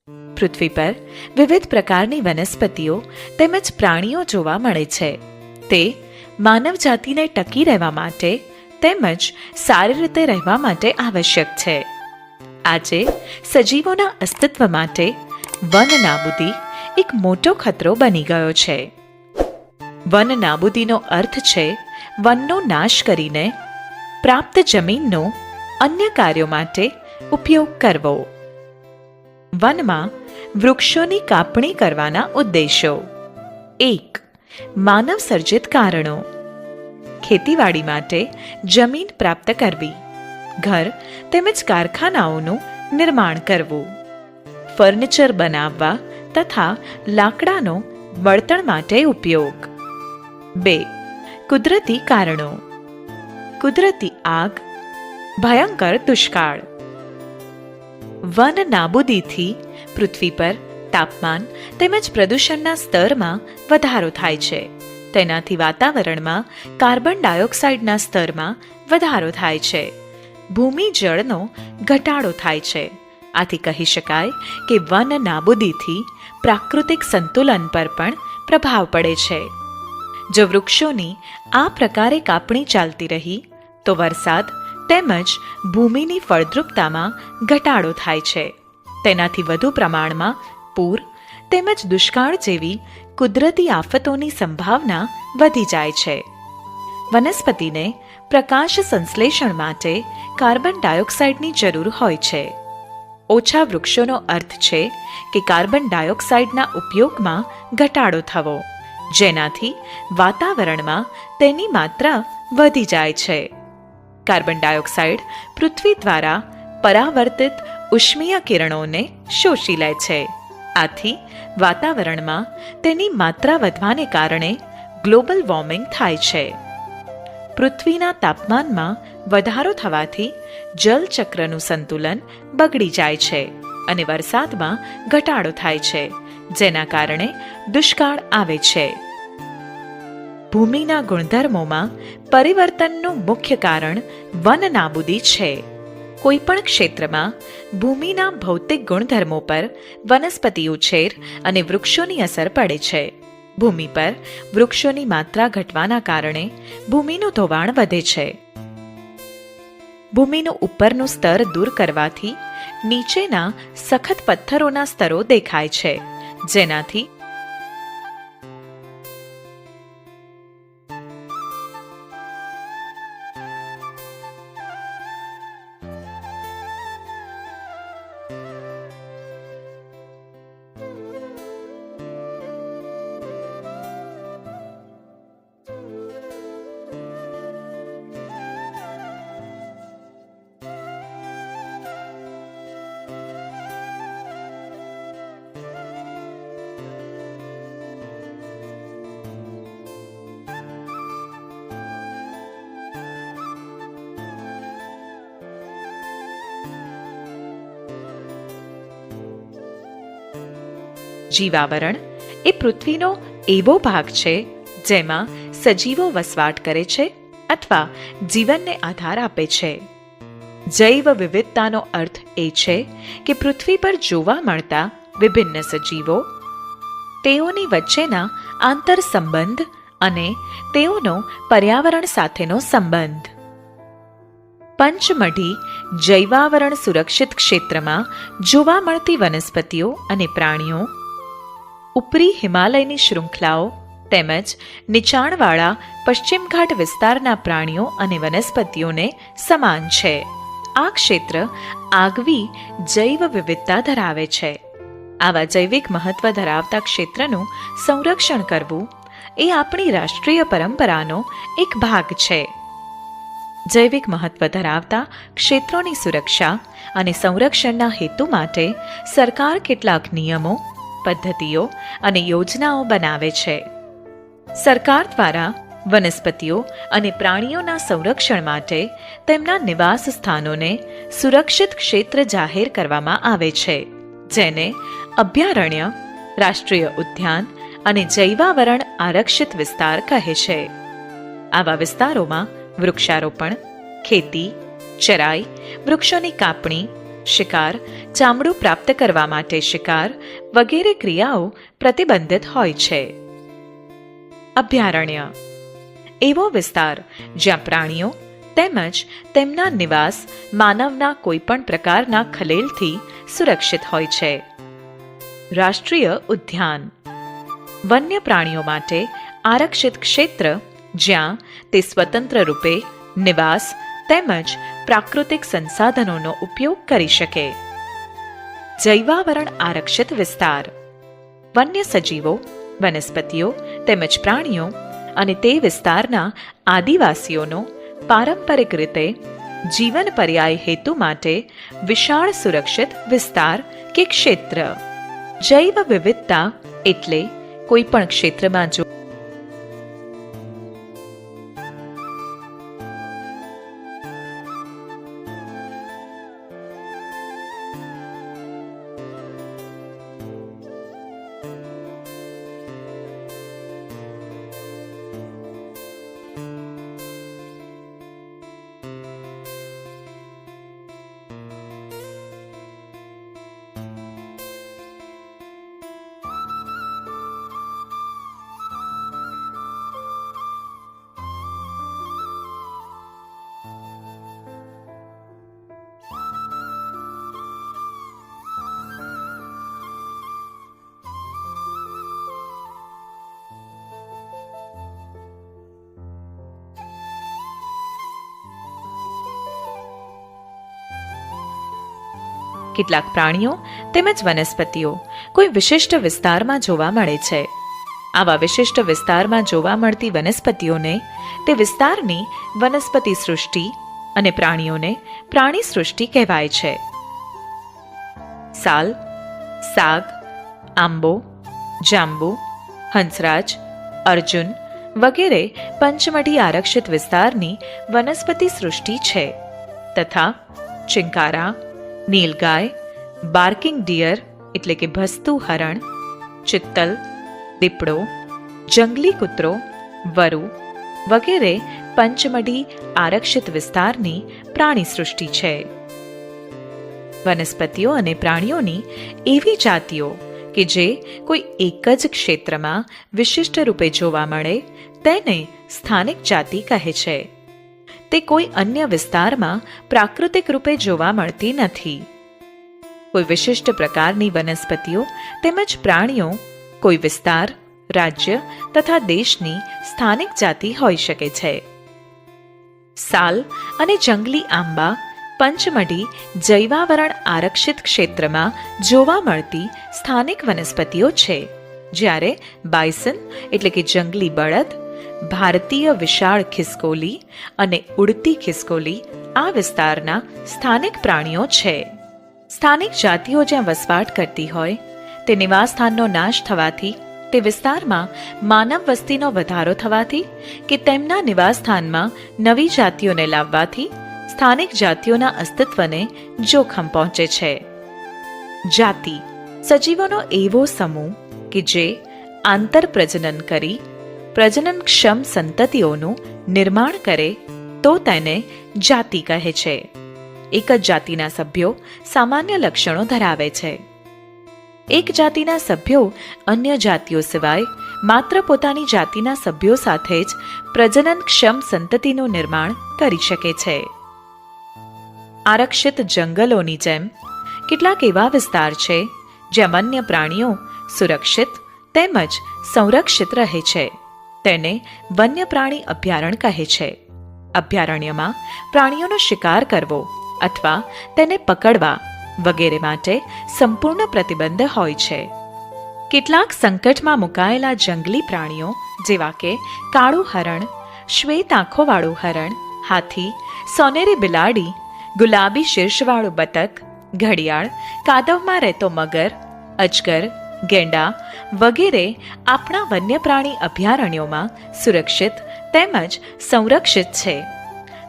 પૃથ્વી પર વિવિધ પ્રકારની વનસ્પતિઓ તેમજ પ્રાણીઓ જોવા મળે છે. તે માનવ જાતિને ટકી રહેવા માટે તેમજ સારી રીતે રહેવા માટે આવશ્યક છે. આજે સજીવોના અસ્તિત્વ માટે વન નાબૂદી એક મોટો ખતરો બની ગયો છે. વન નાબૂદીનો અર્થ છે વનનો નાશ કરીને પ્રાપ્ત જમીનનો અન્ય કાર્યો માટે ઉપયોગ કરવો. વનમાં વૃક્ષોની કાપણી કરવાના ઉદ્દેશો. 1. માનવ સર્જિત કારણો. ખેતીવાડી માટે જમીન પ્રાપ્ત કરવી, ઘર તેમજ કારખાનાઓનું નિર્માણ કરવું, ફર્નિચર બનાવવા તથા લાકડાનો બળતણ માટે ઉપયોગ. 2. કુદરતી કારણો. કુદરતી આગ, ભયંકર દુષ્કાળ. વન નાબૂદીથી પૃથ્વી પર તાપમાન તેમજ પ્રદૂષણના સ્તરમાં વધારો થાય છે. તેનાથી વાતાવરણમાં કાર્બન ડાયોક્સાઇડના સ્તરમાં વધારો થાય છે. ભૂમિ જળનો ઘટાડો થાય છે. આથી કહી શકાય કે વન નાબૂદીથી પ્રાકૃતિક સંતુલન પર પણ પ્રભાવ પડે છે. જો વૃક્ષોની આ પ્રકારે કાપણી ચાલતી રહી તો વરસાદ તેમજ ભૂમિની ફળદ્રુપતામાં ઘટાડો થાય છે. તેનાથી વધુ પ્રમાણમાં પૂર તેમજ દુષ્કાળ જેવી કુદરતી આફતોની સંભાવના વધી જાય છે. વનસ્પતિને પ્રકાશ સંશ્લેષણ માટે કાર્બન ડાયોક્સાઇડની જરૂર હોય છે. ઓછા વૃક્ષોનો અર્થ છે કે કાર્બન ડાયોક્સાઇડના ઉપયોગમાં ઘટાડો થવો, જેનાથી વાતાવરણમાં તેની માત્રા વધી જાય છે. કાર્બન ડાયોક્સાઇડ પૃથ્વી દ્વારા પરાવર્તિત ઉષ્મીય કિરણોને શોષી લે છે. આથી વાતાવરણમાં તેની માત્રા વધવાને કારણે ગ્લોબલ વોર્મિંગ થાય છે. પૃથ્વીના તાપમાનમાં વધારો થવાથી જલચક્રનું સંતુલન બગડી જાય છે અને વરસાદમાં ઘટાડો થાય છે, જેના કારણે દુષ્કાળ આવે છે. ભૂમિના ગુણધર્મોમાં પરિવર્તનનું મુખ્ય કારણ વન નાબૂદી છે. કોઈ પણ ક્ષેત્રમાં ભૂમિના ભૌતિક ગુણધર્મો પર વનસ્પતિ ઉછેર અને વૃક્ષોની અસર પડે છે. ભૂમિ પર વૃક્ષોની માત્રા ઘટવાના કારણે ભૂમિનું ધોવાણ વધે છે. ભૂમિનું ઉપરનું સ્તર દૂર કરવાથી નીચેના સખત પથ્થરોના સ્તરો દેખાય છે, જેનાથી જીવાવરણ એ પૃથ્વીનો એવો ભાગ છે જેમાં સજીવો વસવાટ કરે છે અથવા જીવનને આધાર આપે છે. જૈવ વિવિધતાનો અર્થ એ છે કે પૃથ્વી પર જોવા મળતા વિભિન્ન સજીવો, તેઓની વચ્ચેના આંતર સંબંધ અને તેઓનો પર્યાવરણ સાથેનો સંબંધ. પંચમઢી જૈવાવરણ સુરક્ષિત ક્ષેત્રમાં જોવા મળતી વનસ્પતિઓ અને પ્રાણીઓ ઉપરી હિમાલયની શૃંખલાઓ તેમજ નીચાણવાળા પશ્ચિમ ઘાટ વિસ્તારના પ્રાણીઓ અને વનસ્પતિઓને સમાન છે. આ ક્ષેત્ર આગવી જૈવ વિવિધતા ધરાવે છે. આવા જૈવિક મહત્વ ધરાવતા ક્ષેત્રનું સંરક્ષણ કરવું એ આપણી રાષ્ટ્રીય પરંપરાનો એક ભાગ છે. જૈવિક મહત્વ ધરાવતા ક્ષેત્રોની સુરક્ષા અને સંરક્ષણના હેતુ માટે સરકાર કેટલાક નિયમો, પદ્ધતિઓ અને યોજનાઓ બનાવે છે. સરકાર દ્વારા વનસ્પતિઓ અને પ્રાણીઓના સંરક્ષણ માટે તેમના નિવાસ સ્થાનોને સુરક્ષિત ક્ષેત્ર જાહેર કરવામાં આવે છે, જેને અભયારણ્ય, રાષ્ટ્રીય ઉદ્યાન અને જૈવાવરણ આરક્ષિત વિસ્તાર કહે છે. આવા વિસ્તારોમાં વૃક્ષારોપણ, ખેતી, ચરાઈ, વૃક્ષોની કાપણી, શિકાર, ચામડું પ્રાપ્ત કરવા માટે શિકાર વગેરે ક્રિયાઓ પ્રતિબંધિત હોય છે. અભયારણ્ય એવો વિસ્તાર જ્યાં પ્રાણીઓ તેમજ તેમના નિવાસ માનવના કોઈપણ પ્રકારના ખલેલથી સુરક્ષિત હોય છે. રાષ્ટ્રીય ઉદ્યાન વન્ય પ્રાણીઓ માટે આરક્ષિત ક્ષેત્ર જ્યાં તે સ્વતંત્ર રૂપે નિવાસ તેમજ પ્રાકૃતિક સંસાધનોનો ઉપયોગ કરી શકે. જૈવાવરણ આરક્ષિત વિસ્તાર વન્ય સજીવો, વનસ્પતિઓ તેમજ પ્રાણીઓ અને તે વિસ્તારના આદિવાસીઓનો પારંપરિક રીતે જીવન પર્યાય હેતુ માટે વિશાળ સુરક્ષિત વિસ્તાર કે ક્ષેત્ર. જૈવ વિવિધતા એટલે કોઈ પણ ક્ષેત્રમાં જો કેટલાક પ્રાણીઓ તેમજ વનસ્પતિઓ કોઈ વિશિષ્ટ વિસ્તારમાં જોવા મળે છે. આવા વિશિષ્ટ વિસ્તારમાં જોવા મળતી વનસ્પતિઓને તે વિસ્તારની વનસ્પતિ સૃષ્ટિ અને પ્રાણીઓને પ્રાણી સૃષ્ટિ કહેવાય છે. સાલ, સાગ, આંબો, જાંબુ, હંસરાજ, અર્જુન વગેરે પંચમઢી આરક્ષિત વિસ્તારની વનસ્પતિ સૃષ્ટિ છે તથા ચિંકારા, નીલગાય, બાર્કિંગ ડિયર એટલે કે ભસ્તુ હરણ, ચિત્તલ, દીપડો, જંગલી કૂતરો, વરુ વગેરે પંચમઢી આરક્ષિત વિસ્તારની પ્રાણી સૃષ્ટિ છે. વનસ્પતિઓ અને પ્રાણીઓની એવી જાતિઓ કે જે કોઈ એક જ ક્ષેત્રમાં વિશિષ્ટ રૂપે જોવા મળે તેને સ્થાનિક જાતિ કહે છે. તે કોઈ અન્ય વિસ્તારમાં પ્રાકૃતિક રૂપે જોવા મળતી નથી. કોઈ વિશિષ્ટ પ્રકારની વનસ્પતિઓ તેમજ પ્રાણીઓ કોઈ વિસ્તાર, રાજ્ય તથા દેશની સ્થાનિક જાતિ હોઈ શકે છે. સાલ અને જંગલી આંબા પંચમઢી જૈવાવરણ આરક્ષિત ક્ષેત્રમાં જોવા મળતી સ્થાનિક વનસ્પતિઓ છે, જ્યારે બાયસન એટલે કે જંગલી બળદ, ભારતીય વિશાળ ખિસકોલી અને ઉડતી ખિસકોલી આ વિસ્તારના સ્થાનિક પ્રાણીઓ છે. સ્થાનિક જાતિઓ જ્યાં વસવાટ કરતી હોય તે નિવાસસ્થાનનો નાશ થવાથી, તે વિસ્તારમાં માનવ વસ્તીનો વધારો થવાથી કે તેમના નિવાસસ્થાનમાં નવી જાતિઓને લાવવાથી સ્થાનિક જાતિઓના અસ્તિત્વને જોખમ પહોંચે છે. જાતિ સજીવોનો એવો સમૂહ કે જે આંતર પ્રજનન કરી પ્રજનનક્ષમ સંતતિઓનું નિર્માણ કરે તો તેને જાતિ કહે છે. એક જ જાતિના સભ્યો સામાન્ય લક્ષણો ધરાવે છે. એક જાતિના સભ્યો અન્ય જાતિઓ સિવાય માત્ર પોતાની જાતિના સભ્યો સાથે જ પ્રજનનક્ષમ સંતતિનું નિર્માણ કરી શકે છે. આરક્ષિત જંગલોની જેમ કેટલાક એવા વિસ્તાર છે જ્યાં વન્ય પ્રાણીઓ સુરક્ષિત તેમજ સંરક્ષિત રહે છે. તેને વન્ય પ્રાણી અભયારણ્ય કહે છે. અભયારણ્યમાં પ્રાણીઓનો શિકાર કરવો અથવા તેને પકડવા વગેરે માટે સંપૂર્ણ પ્રતિબંધ હોય છે. કેટલાક સંકટમાં મુકાયેલા જંગલી પ્રાણીઓ જેવા કે કાળું હરણ, શ્વેત આંખોવાળું હરણ, હાથી, સોનેરી બિલાડી, ગુલાબી શીર્ષવાળું બતક, ઘડિયાળ, કાદવમાં રહેતો મગર, અજગર, ગેંડા વગેરે આપણા વન્ય પ્રાણી અભયારણ્યોમાં સુરક્ષિત તેમજ સંરક્ષિત છે.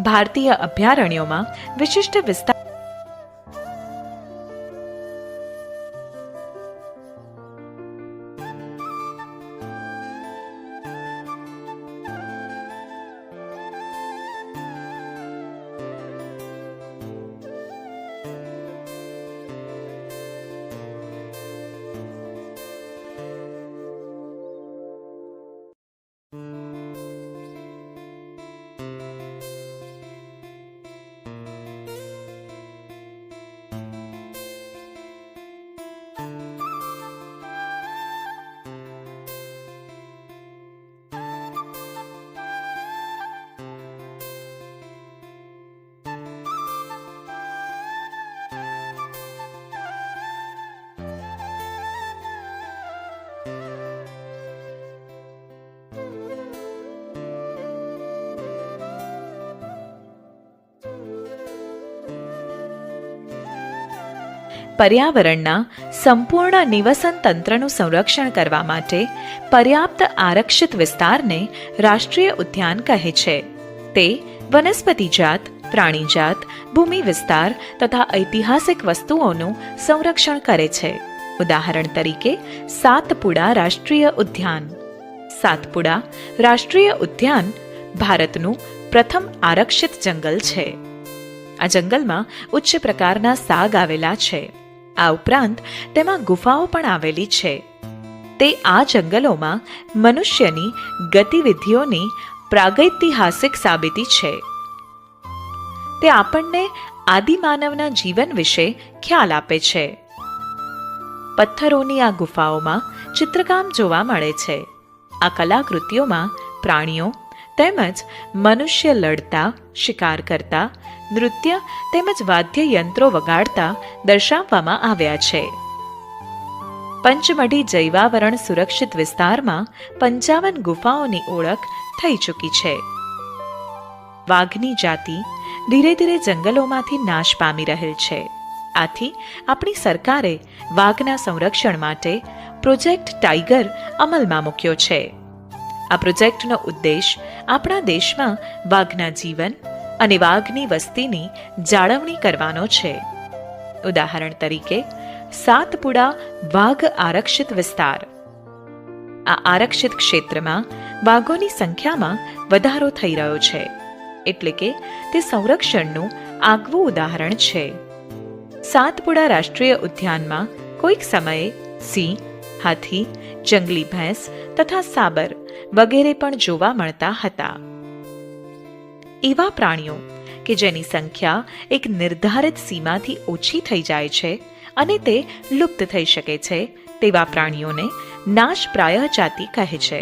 ભારતીય અભયારણ્યોમાં વિશિષ્ટ વિસ્તાર પર્યાવરણના સંપૂર્ણ નિવસન તંત્રનું સંરક્ષણ કરવા માટે પર્યાપ્ત આરક્ષિત વિસ્તારને રાષ્ટ્રીય ઉદ્યાન કહે છે. તે વનસ્પતિજાત, પ્રાણીજાત, ભૂમિ વિસ્તાર તથા ઐતિહાસિક વસ્તુઓનું સંરક્ષણ કરે છે. ઉદાહરણ તરીકે સાતપુડા રાષ્ટ્રીય ઉદ્યાન. સાતપુડા રાષ્ટ્રીય ઉદ્યાન ભારતનું પ્રથમ આરક્ષિત જંગલ છે. આ જંગલમાં ઉચ્ચ પ્રકારના સાગ આવેલા છે. આ ઉપરાંત તેમાં ગુફાઓ પણ આવેલી છે. તે આ જંગલોમાં મનુષ્યની ગતિવિધિઓની પ્રાગૈતિહાસિક સાબિતી છે. તે આપણને આદિમાનવના જીવન વિશે ખ્યાલ આપે છે. પથ્થરોની આ ગુફાઓમાં ચિત્રકામ જોવા મળે છે. આ કલાકૃતિઓમાં પ્રાણીઓ તેમજ મનુષ્ય લડતા, શિકાર કરતા, નૃત્ય તેમજ વાદ્ય યંત્રો વગાડતા દર્શાવવામાં આવ્યા છે. પંચમઢી જૈવાવરણ સુરક્ષિત વિસ્તારમાં 55 ગુફાઓની ઓળખ થઈ ચૂકી છે. વાઘની જાતિ ધીરે ધીરે જંગલોમાંથી નાશ પામી રહેલ છે. આથી આપણી સરકારે વાઘના સંરક્ષણ માટે પ્રોજેક્ટ ટાઈગર અમલમાં મૂક્યો છે. આ પ્રોજેક્ટનો ઉદ્દેશ આપણા દેશમાં વાઘના જીવન અને વાઘની વસ્તીની જાળવણી કરવાનો છે. ઉદાહરણ તરીકે સાતપુડા વાઘ આરક્ષિત વિસ્તાર. આ આરક્ષિત ક્ષેત્રમાં વાઘોની સંખ્યામાં વધારો થઈ રહ્યો છે, એટલે કે તે સંરક્ષણનું આગવું ઉદાહરણ છે. સાતપુડા રાષ્ટ્રીય ઉદ્યાનમાં કોઈક સમયે સિંહ, હાથી, જંગલી ભેંસ તથા સાબર વગેરે પણ જોવા મળતા હતા. એવા પ્રાણીઓ કે જેની સંખ્યા એક નિર્ધારિત સીમાથી ઓછી થઈ જાય છે અને તે લુપ્ત થઈ શકે છે, તેવા પ્રાણીઓને નાશપ્રાય જાતિ કહે છે.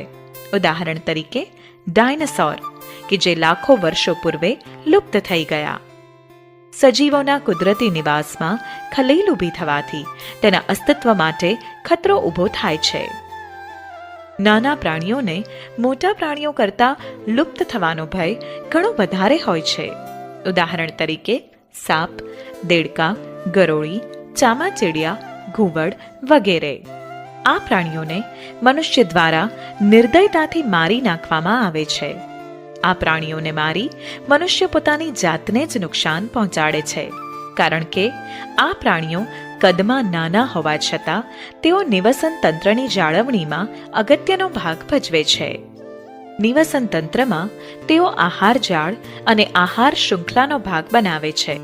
ઉદાહરણ તરીકે ડાયનાસોર કે જે લાખો વર્ષો પૂર્વે લુપ્ત થઈ ગયા. સજીવોના કુદરતી નિવાસમાં ખલેલ ઊભી થવાથી તેના અસ્તિત્વ માટે ખતરો ઊભો થાય છે. નાના પ્રાણીઓને મોટા પ્રાણીઓ કરતાં લુપ્ત થવાનો ભય ઘણો વધારે હોય છે. ઉદાહરણ તરીકે સાપ, દેડકા, ગરોળી, ચામાચીડિયા, ઘુવડ વગેરે. આ પ્રાણીઓને મનુષ્ય દ્વારા નિર્દયતાથી મારી નાખવામાં આવે છે. આ પ્રાણીઓને મારી મનુષ્ય પોતાની જાતને જ નુકસાન પહોંચાડે છે, કારણ કે આ પ્રાણીઓ કદમાં નાના હોવા છતાં તેઓ નિવસન તંત્રની જાળવણીમાં અગત્યનો ભાગ ભજવે છે. નિવસન તંત્રમાં તેઓ આહાર જાળ અને આહાર શૃંખલાનો ભાગ બનાવે છે.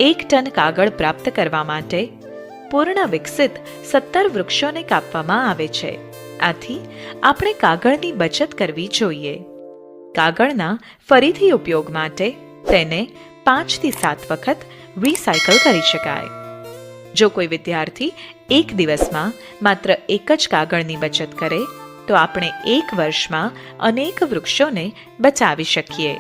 એક ટન કાગળ પ્રાપ્ત કરવા માટે પૂર્ણ વિકસિત 17 વૃક્ષોને કાપવામાં આવે છે. આથી આપણે કાગળની બચત કરવી જોઈએ. કાગળના ફરીથી ઉપયોગ માટે તેને 5 થી 7 વખત રિસાયકલ કરી શકાય. જો કોઈ વિદ્યાર્થી એક દિવસમાં માત્ર એક જ કાગળની બચત કરે તો આપણે એક વર્ષમાં અનેક વૃક્ષોને બચાવી શકીએ.